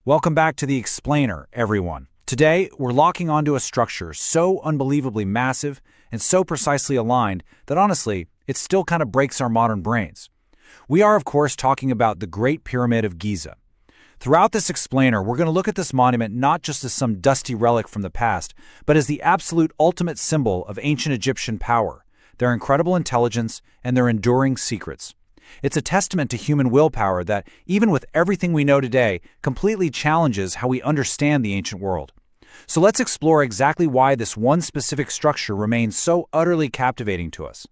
Welcome back to The Explainer, everyone. Today, we're locking onto a structure so unbelievably massive and so precisely aligned that honestly, it still kind of breaks our modern brains. We are, of course, talking about the Great Pyramid of Giza. Throughout this explainer, we're going to look at this monument not just as some dusty relic from the past, but as the absolute ultimate symbol of ancient Egyptian power, their incredible intelligence, and their enduring secrets. It's a testament to human willpower that, even with everything we know today, completely challenges how we understand the ancient world. So let's explore exactly why this one specific structure remains so utterly captivating to us.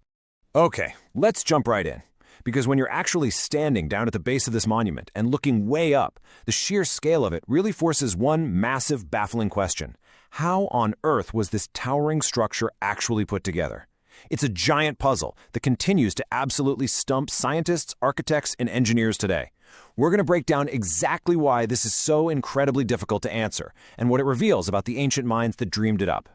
Okay, let's jump right in. Because when you're actually standing down at the base of this monument and looking way up, the sheer scale of it really forces one massive, baffling question. How on earth was this towering structure actually put together? It's a giant puzzle that continues to absolutely stump scientists, architects, and engineers today. We're going to break down exactly why this is so incredibly difficult to answer and what it reveals about the ancient minds that dreamed it up.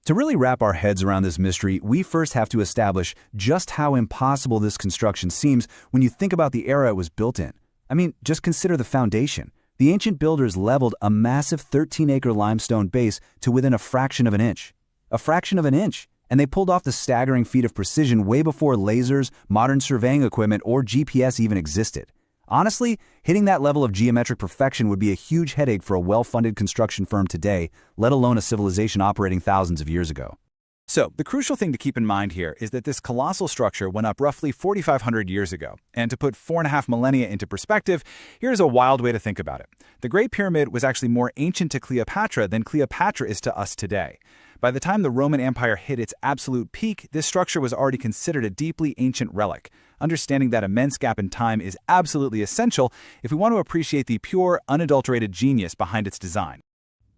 To really wrap our heads around this mystery, we first have to establish just how impossible this construction seems when you think about the era it was built in. I mean, just consider the foundation. The ancient builders leveled a massive 13-acre limestone base to within a fraction of an inch. A fraction of an inch! And they pulled off the staggering feat of precision way before lasers, modern surveying equipment, or GPS even existed. Honestly, hitting that level of geometric perfection would be a huge headache for a well-funded construction firm today, let alone a civilization operating thousands of years ago. So, the crucial thing to keep in mind here is that this colossal structure went up roughly 4,500 years ago. And to put 4.5 millennia into perspective, here's a wild way to think about it. The Great Pyramid was actually more ancient to Cleopatra than Cleopatra is to us today. By the time the Roman Empire hit its absolute peak, this structure was already considered a deeply ancient relic. Understanding that immense gap in time is absolutely essential if we want to appreciate the pure, unadulterated genius behind its design.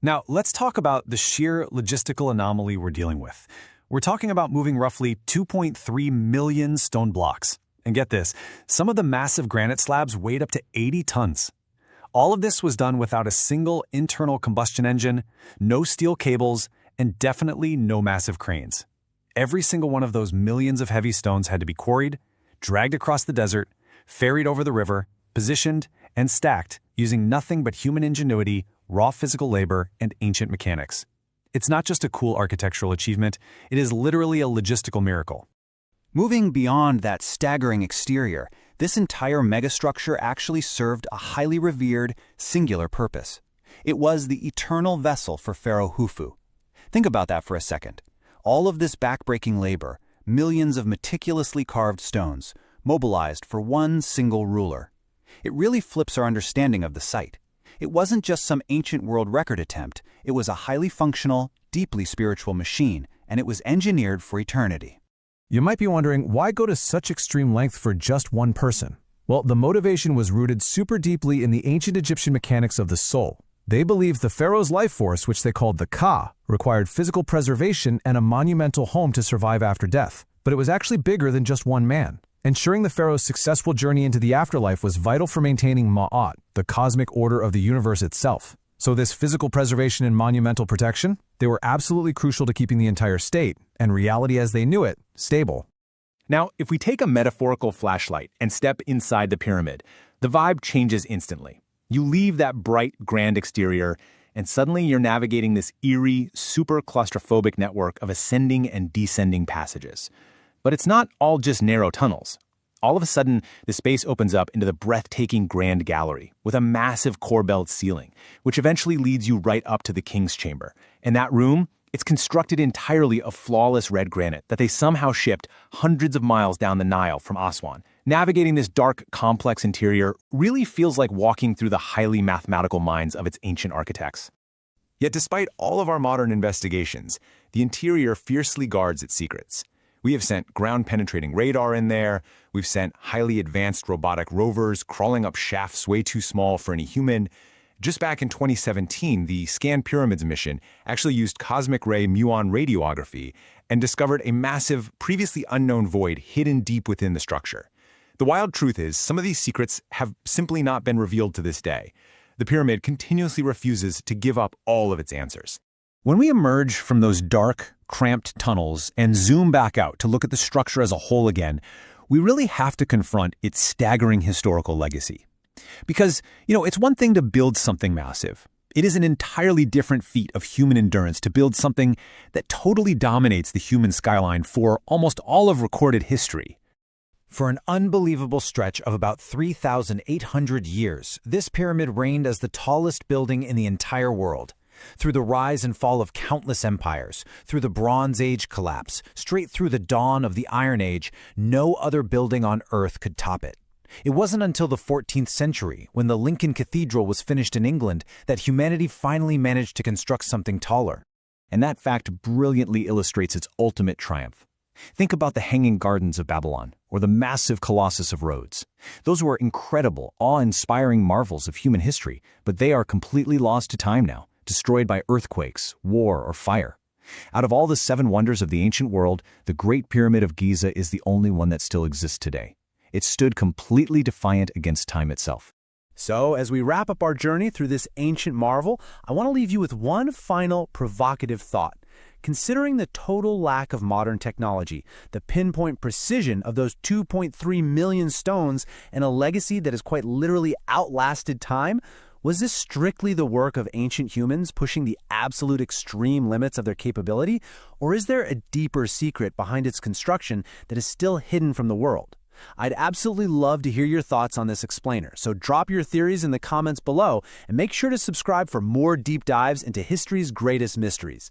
Now, let's talk about the sheer logistical anomaly we're dealing with. We're talking about moving roughly 2.3 million stone blocks. And get this, some of the massive granite slabs weighed up to 80 tons. All of this was done without a single internal combustion engine, no steel cables, and definitely no massive cranes. Every single one of those millions of heavy stones had to be quarried, dragged across the desert, ferried over the river, positioned, and stacked using nothing but human ingenuity, raw physical labor, and ancient mechanics. It's not just a cool architectural achievement, it is literally a logistical miracle. Moving beyond that staggering exterior, this entire megastructure actually served a highly revered, singular purpose. It was the eternal vessel for Pharaoh Khufu. Think about that for a second. All of this backbreaking labor, millions of meticulously carved stones, mobilized for one single ruler. It really flips our understanding of the site. It wasn't just some ancient world record attempt. It was a highly functional, deeply spiritual machine, and it was engineered for eternity. You might be wondering, why go to such extreme length for just one person? Well, the motivation was rooted super deeply in the ancient Egyptian mechanics of the soul. They believed the pharaoh's life force, which they called the Ka, required physical preservation and a monumental home to survive after death. But it was actually bigger than just one man. Ensuring the pharaoh's successful journey into the afterlife was vital for maintaining Ma'at, the cosmic order of the universe itself. So this physical preservation and monumental protection, they were absolutely crucial to keeping the entire state, and reality as they knew it, stable. Now, if we take a metaphorical flashlight and step inside the pyramid, the vibe changes instantly. You leave that bright, grand exterior, and suddenly you're navigating this eerie, super claustrophobic network of ascending and descending passages. But it's not all just narrow tunnels. All of a sudden, the space opens up into the breathtaking grand gallery with a massive core-belled ceiling, which eventually leads you right up to the king's chamber. And that room, it's constructed entirely of flawless red granite that they somehow shipped hundreds of miles down the Nile from Aswan. Navigating this dark, complex interior really feels like walking through the highly mathematical minds of its ancient architects. Yet despite all of our modern investigations, the interior fiercely guards its secrets. We have sent ground-penetrating radar in there, we've sent highly advanced robotic rovers crawling up shafts way too small for any human. Just back in 2017, the Scan Pyramids mission actually used cosmic ray muon radiography and discovered a massive, previously unknown void hidden deep within the structure. The wild truth is, some of these secrets have simply not been revealed to this day. The pyramid continuously refuses to give up all of its answers. When we emerge from those dark, cramped tunnels and zoom back out to look at the structure as a whole again, we really have to confront its staggering historical legacy. Because, it's one thing to build something massive. It is an entirely different feat of human endurance to build something that totally dominates the human skyline for almost all of recorded history. For an unbelievable stretch of about 3,800 years, this pyramid reigned as the tallest building in the entire world. Through the rise and fall of countless empires, through the Bronze Age collapse, straight through the dawn of the Iron Age, no other building on Earth could top it. It wasn't until the 14th century, when the Lincoln Cathedral was finished in England, that humanity finally managed to construct something taller. And that fact brilliantly illustrates its ultimate triumph. Think about the Hanging Gardens of Babylon, or the massive Colossus of Rhodes. Those were incredible, awe-inspiring marvels of human history, but they are completely lost to time now, destroyed by earthquakes, war, or fire. Out of all the 7 wonders of the ancient world, the Great Pyramid of Giza is the only one that still exists today. It stood completely defiant against time itself. So, as we wrap up our journey through this ancient marvel, I want to leave you with one final provocative thought. Considering the total lack of modern technology, the pinpoint precision of those 2.3 million stones, and a legacy that has quite literally outlasted time, was this strictly the work of ancient humans pushing the absolute extreme limits of their capability, or is there a deeper secret behind its construction that is still hidden from the world? I'd absolutely love to hear your thoughts on this explainer, so drop your theories in the comments below and make sure to subscribe for more deep dives into history's greatest mysteries.